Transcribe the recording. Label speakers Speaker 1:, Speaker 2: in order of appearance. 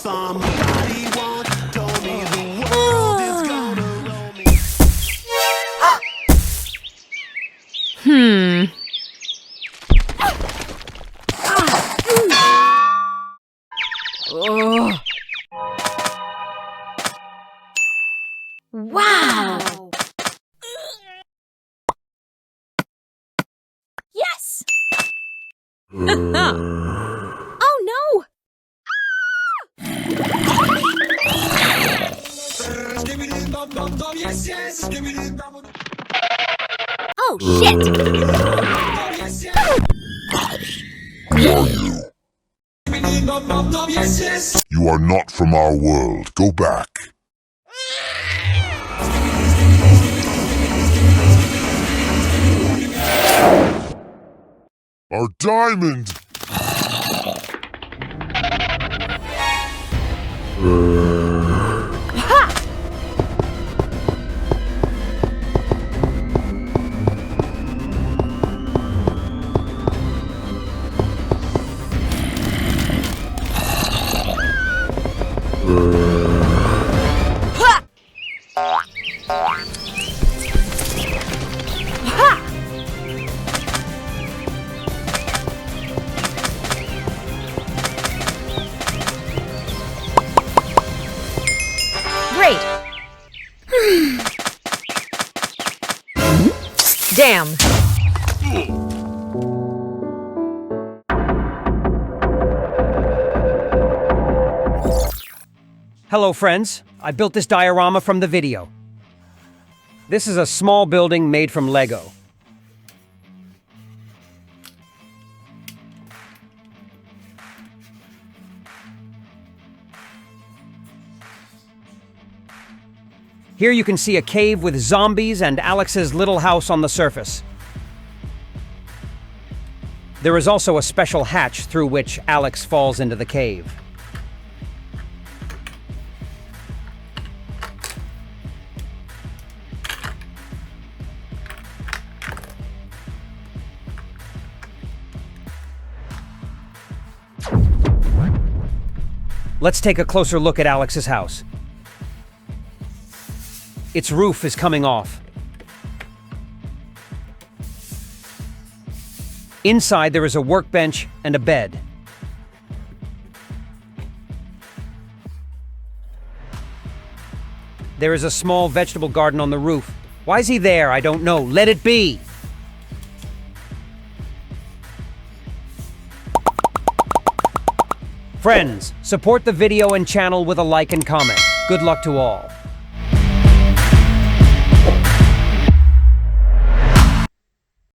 Speaker 1: Somebody once told me the world is gonna roll me.
Speaker 2: Oh. Wow! Yes! Oh no! Oh shit!
Speaker 3: You are not from our world. Go back. Our diamond!
Speaker 2: Great! Damn!
Speaker 4: Hello friends, I built this diorama from the video. This is a small building made from Lego. Here you can see a cave with zombies and Alex's little house on the surface. There is also a special hatch through which Alex falls into the cave. Let's take a closer look at Alex's house. Its roof is coming off. Inside there is a workbench and a bed. There is a small vegetable garden on the roof. Why is he there? I don't know. Let it be! Friends, support the video and channel with a like and comment. Good luck to all.